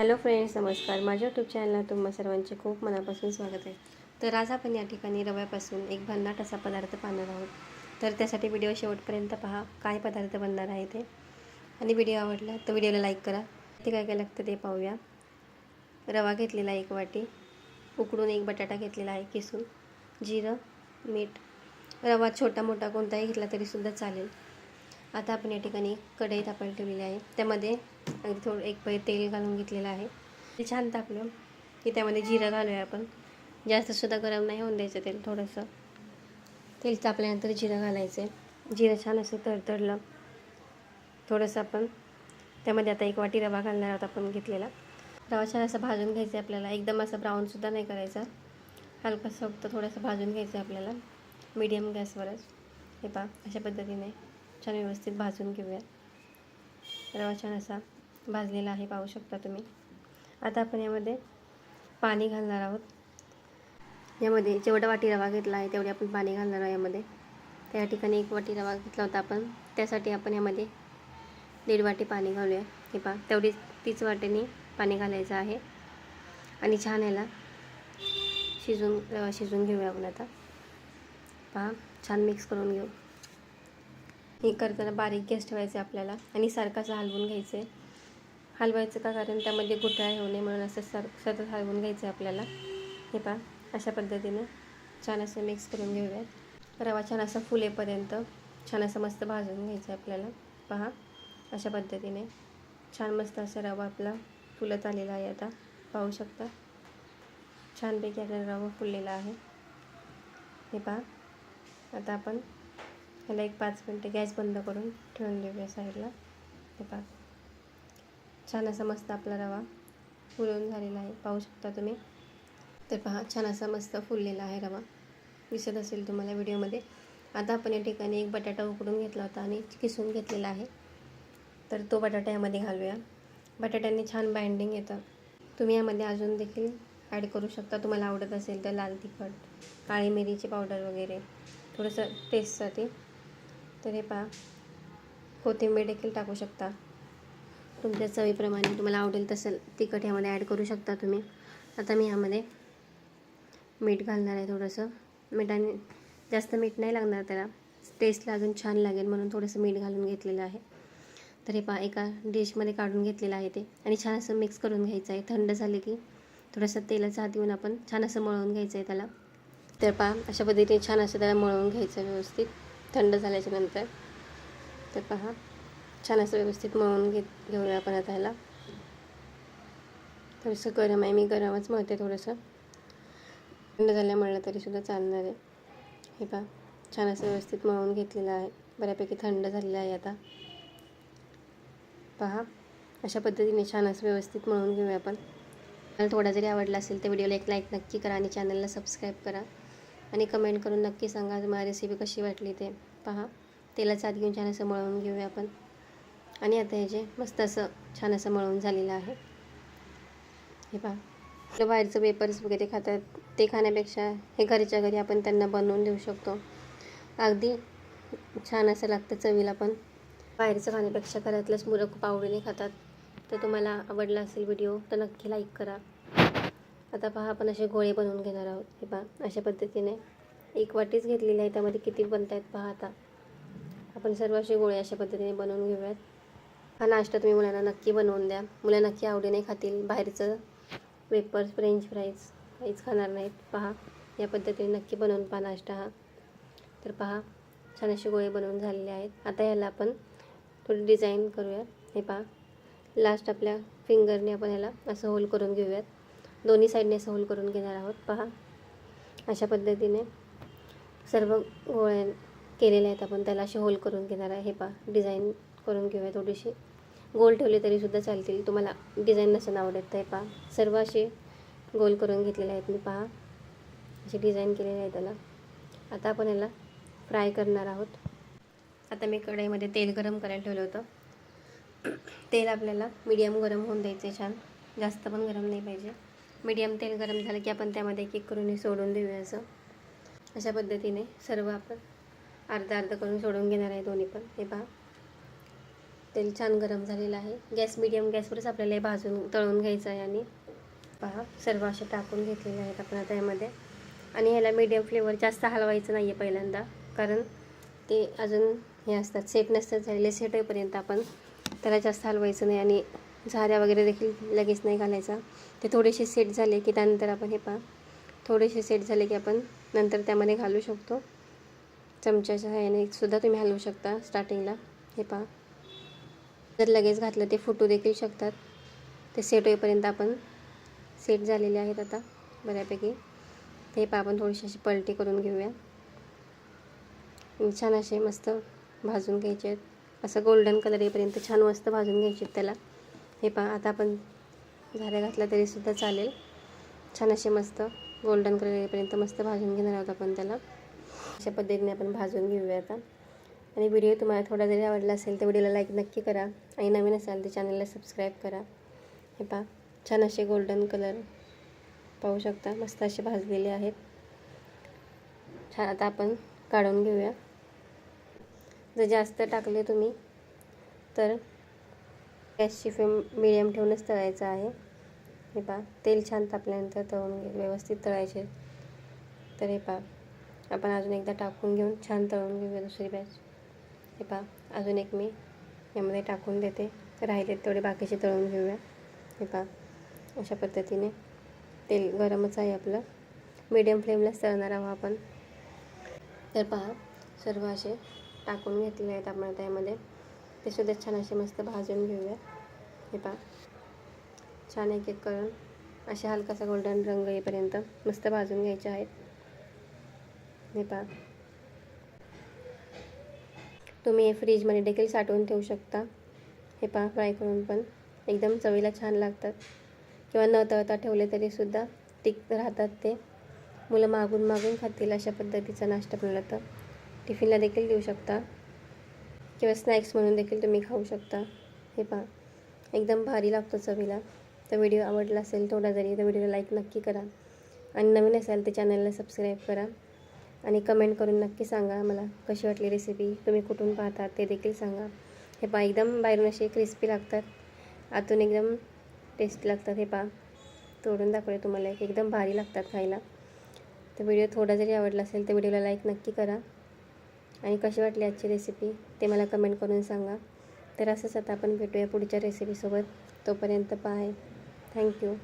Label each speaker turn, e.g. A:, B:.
A: Hello friends, नमस्कार. माझ्या YouTube चॅनलला तुम्हा सर्वांचे खूप मनापासून स्वागत आहे. तर आज आपण या ठिकाणी रव्यापासून एक भन्नाट असा पदार्थ पाहणार आहोत. तर त्यासाठी व्हिडिओ शेवटपर्यंत पहा, काय पदार्थ बनणार आहे ते. आणि व्हिडिओ आवडला तर व्हिडिओला लाईक करा. ते काय काय लागतं ते पाहूया. रवा घेतलेला 1 वाटी, उकडून 1 बटाटा घेतलेला आहे किसून, जिरं, मीठ. रवा छोटा मोठा कोणताही घेतला तरीसुद्धा चालेल. आता आपण या ठिकाणी कढई तापायला ठेवलेली आहे. त्यामध्ये अगदी थोडं 1 पळी तेल घालून घेतलेलं आहे. ते छान तापलं की त्यामध्ये जिरं घालूया आपण. जास्तसुद्धा गरम नाही होऊन द्यायचं तेल. थोडंसं तेल तापल्यानंतर जिरं घालायचं आहे. जिरं छान असं तडतडलं थोडंसं आपण त्यामध्ये आता 1 वाटी रवा घालणार आहोत आपण घेतलेला. रवा छान असं भाजून घ्यायचं आहे आपल्याला. एकदम असं ब्राऊनसुद्धा नाही करायचा, हलकंसं फक्त थोडंसं भाजून घ्यायचं आहे आपल्याला मीडियम गॅसवरच. हे पहा, अशा पद्धतीने छान व्यवस्थित भाजून घेऊया. रवा छान असा भाजलेला आहे, पाहू शकता तुम्ही. आता आपण यामध्ये पाणी घालणार आहोत. यामध्ये जेवढा वाटी रवा घेतला आहे तेवढे आपण पाणी घालणार आहोत यामध्ये. त्या ठिकाणी 1 वाटी रवा घेतला होता आपण, त्यासाठी आपण यामध्ये 1.5 वाटी पाणी घालूया. हे पहा, तीच वाटीने पाणी घालायचं आहे. आणि छान याला शिजून घेऊया आपण. आता पहा, छान मिक्स करून घेऊ. हे करताना बारीक गॅस ठेवायचं आहे आपल्याला आणि सारखं असं हलवून घ्यायचं आहे. हलवायचं का, कारण त्यामध्ये गुठळ्या होऊ नये म्हणून असं सतत हलवून घ्यायचं आहे आपल्याला. हे पहा, अशा पद्धतीने छान असं मिक्स करून घेऊया. रवा छान असं फुलेपर्यंत छान असं मस्त भाजून घ्यायचं आहे आपल्याला. पहा, अशा पद्धतीने छान मस्त असा रवा आपला फुलत आलेला आहे. आता पाहू शकता, छानपैकी आपला रवा फुललेला आहे. हे पहा, आता आपण ह्याला 5 मिनटं गॅस बंद करून ठेवून देऊया साईडला. हे पहा, छान असा मस्त आपला रवा फुलून झालेला आहे, पाहू शकता तुम्ही. तर पहा, छान असा मस्त फुललेला आहे रवा, दिसत असेल तुम्हाला व्हिडिओमध्ये. आता आपण या ठिकाणी 1 बटाटा उकडून घेतला होता आणि किसून घेतलेला आहे. तर तो बटाटा यामध्ये घालूया. बटाट्याने छान बाइंडिंग येतं. तुम्ही यामध्ये अजून देखील ॲड करू शकता, तुम्हाला आवडत असेल तर लाल तिखट, काळी मिरीची पावडर वगैरे थोडंसं टेस्टसाठी. तर हे पहा, कोथिंबीर देखील टाकू शकता. तुमच्या चवीप्रमाणे तुम्हाला आवडेल तसं तिखट यामध्ये ॲड करू शकता तुम्ही. आता मी यामध्ये मीठ घालणार आहे. थोडंसं मिठाने, जास्त मीठ नाही लागणार त्याला, टेस्टला अजून छान लागेल म्हणून थोडंसं मीठ घालून घेतलेलं आहे. तर हे पहा, एका डिशमध्ये काढून घेतलेलं आहे ते आणि छान असं मिक्स करून घ्यायचं आहे. थंड झाले की थोडंसं तेलाचा हात येऊन आपण छान असं मळून घ्यायचं आहे त्याला. तर पहा, अशा पद्धतीने छान असं त्याला मळून घ्यायचं व्यवस्थित थंड झाल्याच्या नंतर. तर पहा, छान असं व्यवस्थित मळून घेऊया आपण आता ह्याला. थोडंसं गरम आहे, मी गरमच मळते. थोडंसं थंड झाल्या मळलं तरीसुद्धा चालणार आहे. हे पहा, छान असं व्यवस्थित मळून घेतलेलं आहे. बऱ्यापैकी थंड झालेलं आहे. आता पहा, अशा पद्धतीने छान असं व्यवस्थित मळून घेऊया आपण. मला थोडा जरी आवडला असेल तर व्हिडिओला एक लाईक नक्की करा आणि चॅनलला सबस्क्राईब करा आणि कमेंट करून नक्की सांगा तुम्हाला रेसिपी कशी वाटली ते. पहा, तेलाचा हात घेऊन छान असं मळून घेऊया आपण. आणि आता हे जे मस्त असं छान असं मळून झालेलं आहे. हे पहा, आपलं बाहेरचं वेपर्स वगैरे खातात ते खाण्यापेक्षा हे घरच्या घरी आपण त्यांना बनवून देऊ शकतो. अगदी छान असं लागतं चवीला पण. बाहेरचं खाण्यापेक्षा घरातलंच मुलं खूप आवडीने खातात. तर तुम्हाला आवडला असेल व्हिडिओ तर नक्की लाईक करा. आता पहा, आपण असे गोळे बनवून घेणार आहोत. हे पहा, अशा पद्धतीने 1 वाटीच घेतलेली आहे, त्यामध्ये किती बनत आहेत पहा. आता आपण सर्व असे गोळे अशा पद्धतीने बनवून घेऊयात. हा नाश्ता तुम्ही मुलांना नक्की बनवून द्या. मुलं नक्की आवडीने खातील. बाहेरचं वेपर्स, फ्रेंच फ्राईज काहीच खाणार नाहीत. पहा, या पद्धतीने नक्की बनवून पहा नाश्ता हा. तर पहा, छान असे गोळे बनवून झालेले आहेत. आता याला आपण थोडी डिझाईन करूया. हे पहा, लास्ट आपल्या फिंगरने आपण याला असं होल करून घेऊयात. दोन्ही साईडने असं होल करून घेणार आहोत. पहा, अशा पद्धतीने सर्व गोळे केलेले आहेत आपण, त्याला असे होल करून घेणार आहे. हे पहा, डिझाईन करून घेऊया. थोडीशी गोल ठेवले तरीसुद्धा चालतील, तुम्हाला डिझाईन नसेल आवडत. हे पहा, सर्व असे गोल करून घेतलेले आहेत मी. पहा, असे डिझाईन केलेले आहे त्याला. आता आपण याला फ्राय करणार आहोत. आता मी कढईमध्ये तेल गरम करायला ठेवलं होतं. तेल आपल्याला मीडियम गरम होऊन द्यायचे, छान जास्त पण गरम नाही पाहिजे. मीडियम तेल गरम झालं की आपण त्यामध्ये एक करून हे सोडून देऊया. अशा पद्धतीने सर्व आपण अर्धा अर्धा करून सोडून घेणार आहे दोन्ही पण. हे पहा, तेल छान गरम झालेलं आहे. गॅस मीडियम गॅसवरच आपल्याला हे भाजून तळून घ्यायचं आहे. आणि पहा सर्व असे टाकून घेतलेले आहेत आपण आता यामध्ये. आणि ह्याला मीडियम फ्लेवर जास्त हलवायचं नाही आहे पहिल्यांदा, कारण ते अजून हे असतात सेट नसतात झालेले. सेट होईपर्यंत आपण त्याला जास्त हलवायचं नाही. आणि झाऱ्या वगैरे देखील लगेच नाही घालायचा. ते थोडेसे सेट झाले की त्यानंतर आपण हे पहा थोडेसे सेट झाले की आपण नंतर त्यामध्ये घालू शकतो. चमच्याच्या ह्याने सुद्धा तुम्ही हलवू शकता स्टार्टिंगला. हे पहा जर लगेच घातलं ते फुटू देखील शकतात. ते सेट होईपर्यंत आपण सेट झालेले आहेत आता बऱ्यापैकी. ते पहा आपण थोडीशी अशी पलटी करून घेऊया. छान असे मस्त भाजून घ्यायचे आहेत. असं गोल्डन कलर येईपर्यंत छान मस्त भाजून घ्यायचे आहेत त्याला. हे पहा आता आपण झाऱ्या घातला तरीसुद्धा चालेल. छान असे मस्त गोल्डन कलर येईपर्यंत मस्त भाजून घेणार आहोत आपण त्याला. अशा पद्धतीने आपण भाजून घेऊया आता. आणि व्हिडिओ तुम्हाला थोडा जरी आवडला असेल तर व्हिडिओला लाईक नक्की करा. आणि नवीन असाल तर चॅनलला सबस्क्राईब करा. हे पहा छान असे गोल्डन कलर पाहू शकता मस्त असे भाजलेले आहेत. छान आता आपण काढून घेऊया. जर जास्त टाकले तुम्ही तर गॅसची फ्लेम मिडियम ठेवूनच तळायचं आहे. हे पहा तेल छान तापल्यानंतर तळून व्यवस्थित तळायचे. तर हे पहा आपण अजून एकदा टाकून घेऊन छान तळून घेऊया दुसरी बॅच. हे पहा अजून एक मी यामध्ये टाकून देते. राहिले तेवढे बाकीचे तळून घेऊया. हे पहा अशा पद्धतीने तेल गरमच आहे आपलं. मीडियम फ्लेमलाच तळणार आहोत आपण. तर पहा सर्व असे टाकून घेतलेले आहेत आपण त्यामध्ये. ते सुद्धा छान असे मस्त भाजून घेऊया. हे पहा छान एक एक करून अशा हलकासा गोल्डन रंग येईपर्यंत मस्त भाजून घ्यायचे आहेत. हे पहा तुम्ही हे फ्रीजमध्ये देखील साठवून ठेवू शकता. हे पहा फ्राय करून पण एकदम चवीला छान लागतात. किंवा न तळता ठेवले तरीसुद्धा टिक राहतात ते. मुलं मागून मागून खातील अशा पद्धतीचा नाश्ता बनवला तर टिफिनला देखील देऊ शकता किंवा स्नॅक्स म्हणून देखील तुम्ही खाऊ शकता. हे पहा एकदम भारी लागतो चवीला. तर व्हिडिओ आवडला असेल थोडा जरी तर व्हिडिओला लाईक नक्की करा. आणि नवीन असाल तर चॅनलला सबस्क्राईब करा. आणि कमेंट करून नक्की सांगा मला कशी वाटली रेसिपी. तुम्ही कुठून पाहता ते देखील सांगा. हे पहा एकदम बाहेरून असे क्रिस्पी लागतात, आतून एकदम टेस्टी लागतात. हे पहा तोडून दाखवले तुम्हाला एकदम भारी लागतात खायला. तर व्हिडिओ थोडा जरी आवडला असेल तर व्हिडिओला लाईक नक्की करा. आणि कशी वाटली आजची रेसिपी ते मला कमेंट करून सांगा. तर असंच आता आपण भेटूया पुढच्या रेसिपीसोबत. तोपर्यंत बाय. थँक्यू.